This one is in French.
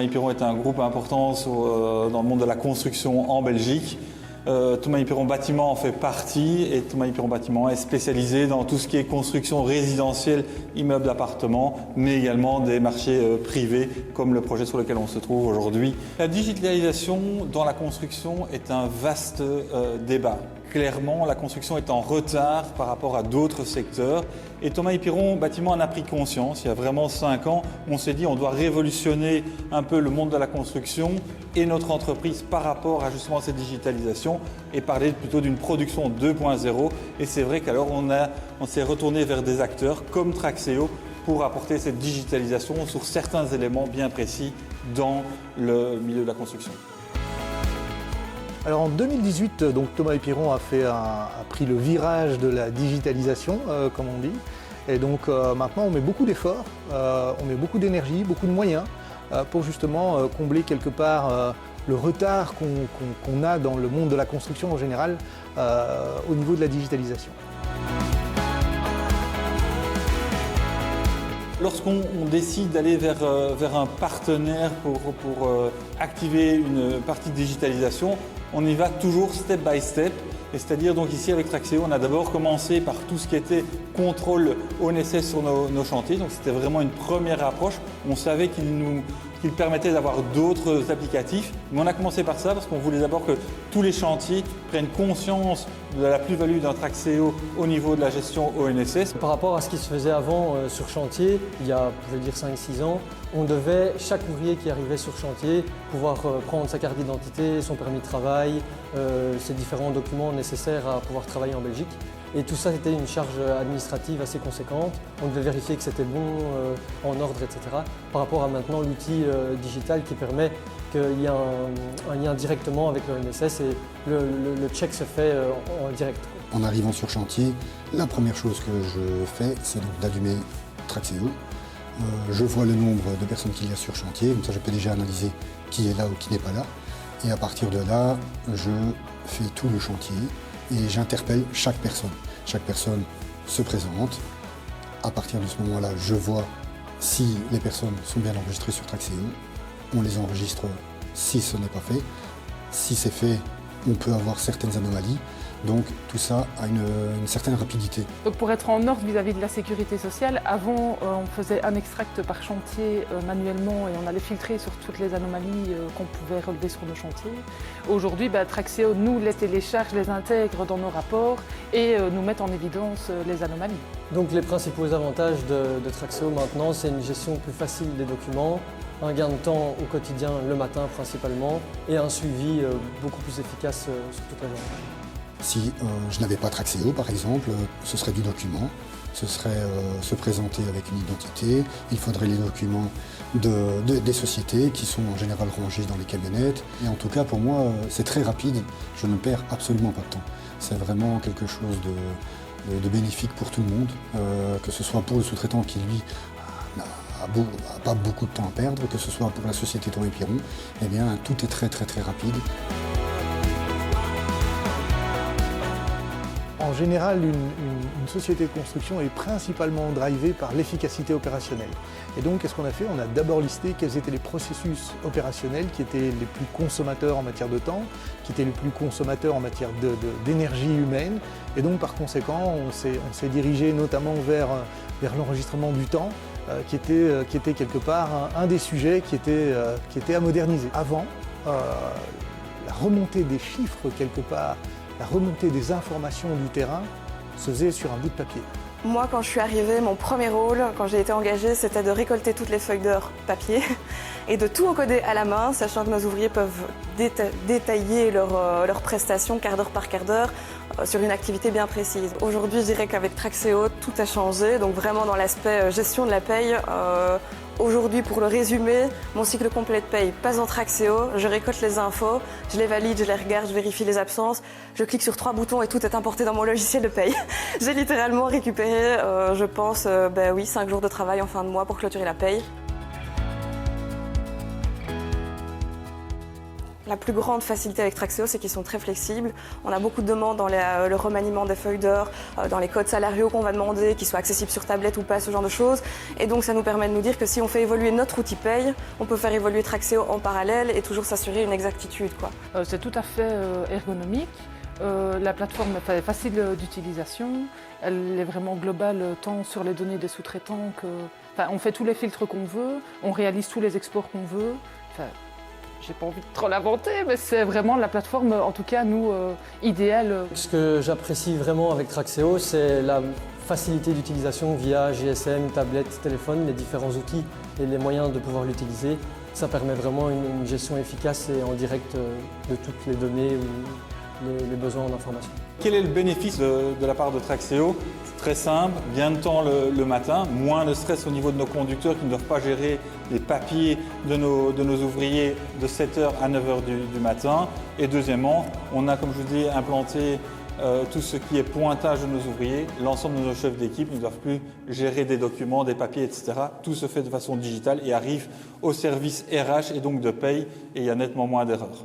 Thomas Hipiron est un groupe important dans le monde de la construction en Belgique. Thomas Hipiron Bâtiment en fait partie et Thomas Hipiron Bâtiment est spécialisé dans tout ce qui est construction résidentielle, immeubles d'appartements, mais également des marchés privés comme le projet sur lequel on se trouve aujourd'hui. La digitalisation dans la construction est un vaste débat. Clairement, la construction est en retard par rapport à d'autres secteurs et Thomas Hipiron Bâtiment en a pris conscience. Il y a vraiment 5 ans, on s'est dit on doit révolutionner un peu le monde de la construction et notre entreprise par rapport à justement cette digitalisation et parler plutôt d'une production 2.0. Et c'est vrai qu'alors on s'est retourné vers des acteurs comme Traxéo pour apporter cette digitalisation sur certains éléments bien précis dans le milieu de la construction. Alors en 2018, donc Thomas Hipiron a pris le virage de la digitalisation, comme on dit. Et donc maintenant, on met beaucoup d'efforts, on met beaucoup d'énergie, beaucoup de moyens pour justement combler quelque part le retard qu'on a dans le monde de la construction en général au niveau de la digitalisation. Lorsqu'on décide d'aller vers un partenaire pour activer une partie de digitalisation, on y va toujours step by step. Et c'est-à-dire donc ici avec Traxéo, on a d'abord commencé par tout ce qui était contrôle ONSS sur nos chantiers. Donc c'était vraiment une première approche. On savait qu'il permettait d'avoir d'autres applicatifs. Mais on a commencé par ça parce qu'on voulait d'abord que tous les chantiers prennent conscience de la plus-value d'un Traxéo au niveau de la gestion ONSS. Par rapport à ce qui se faisait avant sur chantier, il y a, je vais dire 5-6 ans, on devait, chaque ouvrier qui arrivait sur chantier, pouvoir prendre sa carte d'identité, son permis de travail, ces différents documents nécessaires à pouvoir travailler en Belgique. Et tout ça, c'était une charge administrative assez conséquente. On devait vérifier que c'était bon, en ordre, etc. Par rapport à maintenant l'outil digital qui permet qu'il y ait un lien directement avec l'ONSS et le check se fait en direct. En arrivant sur chantier, la première chose que je fais, c'est donc d'allumer Traxéo. Je vois le nombre de personnes qu'il y a sur chantier, comme ça je peux déjà analyser qui est là ou qui n'est pas là. Et à partir de là, je fais tout le chantier et j'interpelle chaque personne. Chaque personne se présente. À partir de ce moment-là, je vois si les personnes sont bien enregistrées sur Traxéo. On les enregistre si ce n'est pas fait. Si c'est fait, on peut avoir certaines anomalies. Donc tout ça a une certaine rapidité. Donc pour être en ordre vis-à-vis de la sécurité sociale, avant on faisait un extract par chantier manuellement et on allait filtrer sur toutes les anomalies qu'on pouvait relever sur nos chantiers. Aujourd'hui, Traxéo nous les télécharge, les intègre dans nos rapports et nous met en évidence les anomalies. Donc les principaux avantages de Traxéo maintenant, c'est une gestion plus facile des documents, un gain de temps au quotidien le matin principalement et un suivi beaucoup plus efficace sur toute la journée. Si je n'avais pas Traxéo, par exemple, ce serait du document, ce serait se présenter avec une identité, il faudrait les documents des sociétés qui sont en général rangés dans les camionnettes. Et en tout cas, pour moi, c'est très rapide, je ne perds absolument pas de temps. C'est vraiment quelque chose de bénéfique pour tout le monde, que ce soit pour le sous-traitant qui, lui, n'a pas beaucoup de temps à perdre, que ce soit pour la société Thomas Hipiron, eh bien, tout est très rapide. En général, une société de construction est principalement drivée par l'efficacité opérationnelle. Et donc, qu'est-ce qu'on a fait? On a d'abord listé quels étaient les processus opérationnels qui étaient les plus consommateurs en matière de temps, qui étaient les plus consommateurs en matière d'énergie humaine. Et donc, par conséquent, on s'est dirigé notamment vers l'enregistrement du temps, qui était quelque part un des sujets qui était à moderniser. Avant, la remontée des chiffres quelque part, la remontée des informations du terrain se faisait sur un bout de papier. Moi, quand je suis arrivée, mon premier rôle, quand j'ai été engagée, c'était de récolter toutes les feuilles d'heure papier et de tout encoder à la main, sachant que nos ouvriers peuvent détailler leurs prestations quart d'heure par quart d'heure sur une activité bien précise. Aujourd'hui, je dirais qu'avec Traxéo, tout a changé, donc vraiment dans l'aspect gestion de la paye. Aujourd'hui, pour le résumer, mon cycle complet de paye passe dans Traxéo, je récolte les infos, je les valide, je les regarde, je vérifie les absences, je clique sur 3 boutons et tout est importé dans mon logiciel de paye. J'ai littéralement récupéré, je pense, 5 jours de travail en fin de mois pour clôturer la paye. La plus grande facilité avec Traxéo, c'est qu'ils sont très flexibles. On a beaucoup de demandes dans le remaniement des feuilles d'heure, dans les codes salariaux qu'on va demander, qu'ils soient accessibles sur tablette ou pas, ce genre de choses. Et donc ça nous permet de nous dire que si on fait évoluer notre outil paye, on peut faire évoluer Traxéo en parallèle et toujours s'assurer une exactitude, quoi. C'est tout à fait ergonomique. La plateforme est facile d'utilisation. Elle est vraiment globale tant sur les données des sous-traitants que... Enfin, on fait tous les filtres qu'on veut, on réalise tous les exports qu'on veut. Enfin, j'ai pas envie de trop l'inventer, mais c'est vraiment la plateforme, en tout cas, nous, idéale. Ce que j'apprécie vraiment avec Traxéo, c'est la facilité d'utilisation via GSM, tablette, téléphone, les différents outils et les moyens de pouvoir l'utiliser. Ça permet vraiment une gestion efficace et en direct de toutes les données ou les besoins en information. Quel est le bénéfice de la part de Traxéo? C'est très simple, gain de temps le matin, moins de stress au niveau de nos conducteurs qui ne doivent pas gérer les papiers de nos ouvriers de 7h à 9h du matin. Et deuxièmement, on a, comme je vous dis, implanté tout ce qui est pointage de nos ouvriers. L'ensemble de nos chefs d'équipe ne doivent plus gérer des documents, des papiers, etc. Tout se fait de façon digitale et arrive au service RH et donc de paye et il y a nettement moins d'erreurs.